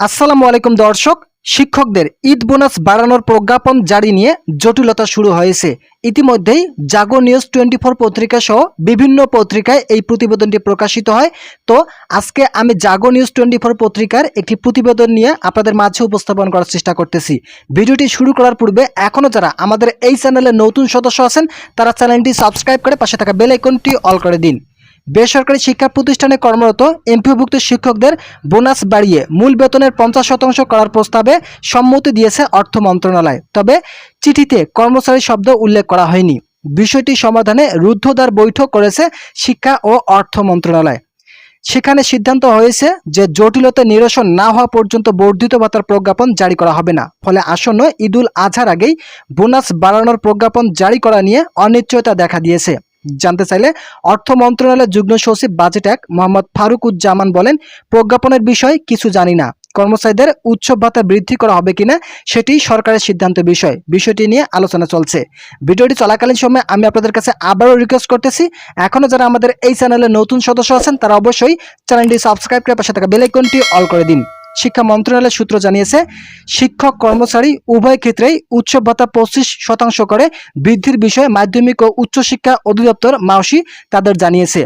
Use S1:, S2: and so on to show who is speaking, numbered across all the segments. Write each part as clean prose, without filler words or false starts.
S1: আসসালামু আলাইকুম দর্শক। শিক্ষকদের ঈদ বোনাস বাড়ানোর প্রজ্ঞাপন জারি নিয়ে জটিলতা শুরু হয়েছে। ইতিমধ্যেই জাগো নিউজ 24 পত্রিকা সহ বিভিন্ন পত্রিকায় এই প্রতিবেদনটি প্রকাশিত হয়। তো আজকে আমি জাগো নিউজ 24 পত্রিকার একটি প্রতিবেদন নিয়ে আপনাদের মাঝে উপস্থাপন করার চেষ্টা করতেছি। ভিডিওটি শুরু করার পূর্বে এখনও যারা আমাদের এই চ্যানেলে নতুন সদস্য আছেন তারা চ্যানেলটি সাবস্ক্রাইব করে পাশে থাকা বেল আইকনটি অল করে দিন। বেসরকারি শিক্ষা প্রতিষ্ঠানে কর্মরত এমপিওভুক্ত শিক্ষকদের বোনাস বাড়িয়ে মূল বেতনের 50% করার প্রস্তাবে সম্মতি দিয়েছে অর্থ মন্ত্রণালয়। তবে চিঠিতে কর্মচারী শব্দ উল্লেখ করা হয়নি। বিষয়টি সমাধানে রুদ্ধদ্বার বৈঠক করেছে শিক্ষা ও অর্থ মন্ত্রণালয়। সেখানে সিদ্ধান্ত হয়েছে যে জটিলতা নিরসন না হওয়া পর্যন্ত বর্ধিত ভাতার প্রজ্ঞাপন জারি করা হবে না। ফলে আসন্ন ঈদুল আজহার আগেই বোনাস বাড়ানোর প্রজ্ঞাপন জারি করা নিয়ে অনিশ্চয়তা দেখা দিয়েছে। জানতে চাইলে অর্থ মন্ত্রণালয়ের যুগ্ম সচিব বাজেট এক মোহাম্মদ ফারুকুজ্জামান বলেন, প্রজ্ঞাপনের বিষয় কিছু জানি না। কর্মচারীদের উৎসব ভাতা বৃদ্ধি করা হবে কিনা সেটি সরকারের সিদ্ধান্তের বিষয়। বিষয়টি নিয়ে আলোচনা চলছে। ভিডিওটি চলাকালীন সময় আমি আপনাদের কাছে আবারও রিকোয়েস্ট করতেছি, এখনও যারা আমাদের এই চ্যানেলে নতুন সদস্য আছেন তারা অবশ্যই চ্যানেলটি সাবস্ক্রাইব করে পাশে থাকা বেল আইকনটি অল করে দিন। শিক্ষা মন্ত্রণালয়ের সূত্র জানিয়েছে, শিক্ষক কর্মচারী উভয় ক্ষেত্রেই উৎসব ভাতা 25% করে বৃদ্ধির বিষয়ে মাধ্যমিক ও উচ্চশিক্ষা অধিদপ্তর মাওসি তাদের জানিয়েছে।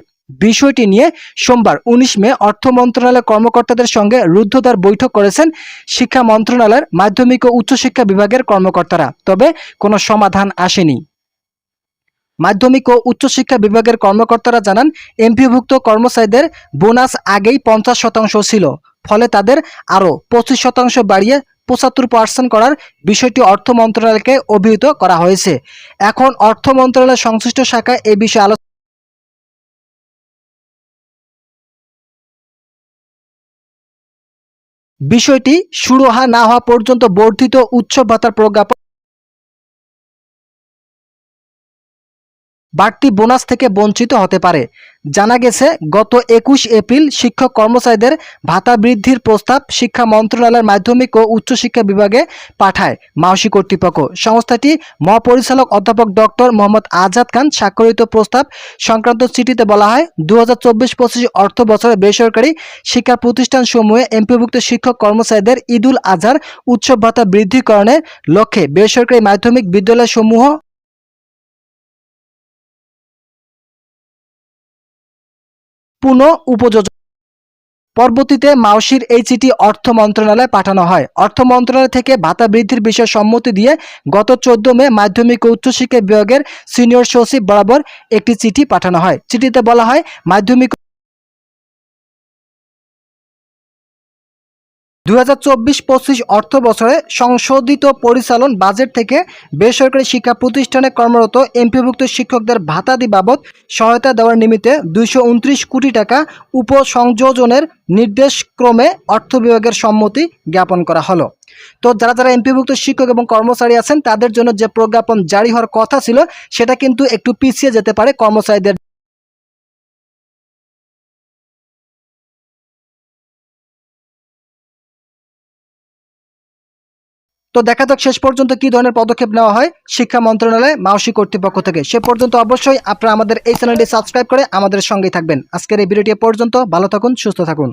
S1: বিষয়টি নিয়ে সোমবার 19 মে অর্থ মন্ত্রণালয়ের কর্মকর্তাদের সঙ্গে রুদ্ধদ্বার বৈঠক করেছেন শিক্ষা মন্ত্রণালয়ের মাধ্যমিক ও উচ্চশিক্ষা বিভাগের কর্মকর্তারা। তবে কোনো সমাধান আসেনি। মাধ্যমিক ও উচ্চশিক্ষা বিভাগের কর্মকর্তারা জানান, এমপিওভুক্ত কর্মচারীদের বোনাস আগেই 50% ছিল। ফলে তাদের আরও 25% বাড়িয়ে 75% করার বিষয়টি অর্থ মন্ত্রণালয়কে অভিহিত করা হয়েছে। এখন অর্থ মন্ত্রণালয়ের সংশ্লিষ্ট শাখায় এই বিষয়ে আলোচনা। বিষয়টি শুরু না হওয়া পর্যন্ত বর্ধিত উৎসব ভাতার প্রজ্ঞাপন বাড়তি বোনাস থেকে বঞ্চিত হতে পারে। জানা গেছে, গত 21 এপ্রিল শিক্ষক কর্মচারীদের ভাতা বৃদ্ধির প্রস্তাব শিক্ষা মন্ত্রণালয়ের মাধ্যমিক ও উচ্চশিক্ষা বিভাগে পাঠায় মাওসি কর্তৃপক্ষ। সংস্থাটি মহাপরিচালক অধ্যাপক ডক্টর মোহাম্মদ আজাদ খান স্বাক্ষরিত প্রস্তাব সংক্রান্ত চিঠিতে বলা হয়, 2024-25 অর্থ বছরে বেসরকারি শিক্ষা প্রতিষ্ঠানসমূহে এমপিওভুক্ত শিক্ষক কর্মচারীদের ঈদুল আজহার উৎসব ভাতা বৃদ্ধিকরণের লক্ষ্যে বেসরকারি মাধ্যমিক বিদ্যালয়সমূহ পুনঃ উপযোজন। পরবর্তীতে মাওসির এই চিঠি অর্থ মন্ত্রণালয়ে পাঠানো হয়। অর্থ মন্ত্রণালয় থেকে ভাতা বৃদ্ধির বিষয়ে সম্মতি দিয়ে গত 14 মে মাধ্যমিক ও উচ্চশিক্ষা বিভাগের সিনিয়র সচিব বরাবর একটি চিঠি পাঠানো হয়। চিঠিতে বলা হয়, মাধ্যমিক 2024-25 অর্থ বছরে সংশোধিত পরিচালন বাজেট থেকে বেসরকারি শিক্ষা প্রতিষ্ঠানে কর্মরত এমপিওভুক্ত শিক্ষকদের ভাতাদি বাবদ সহায়তা দেওয়ার নিমিত্তে 229 কোটি টাকা উপসংযোজনের নির্দেশক্রমে অর্থ বিভাগের সম্মতি জ্ঞাপন করা হলো। তো যারা যারা এমপিওভুক্ত শিক্ষক এবং কর্মচারী আছেন তাদের জন্য যে প্রজ্ঞাপন জারি হওয়ার কথা ছিল সেটা কিন্তু একটু পিছিয়ে যেতে পারে কর্মচারীদের। তো দেখা যাক শেষ পর্যন্ত কি ধরনের পদক্ষেপ নেওয়া হয় শিক্ষা মন্ত্রণালয় মাওসি কর্তৃপক্ষ থেকে। সে পর্যন্ত অবশ্যই আপনারা আমাদের এই চ্যানেলটি সাবস্ক্রাইব করে আমাদের সঙ্গেই থাকবেন। আজকের এই ভিডিওটি পর্যন্ত ভালো থাকুন, সুস্থ থাকুন।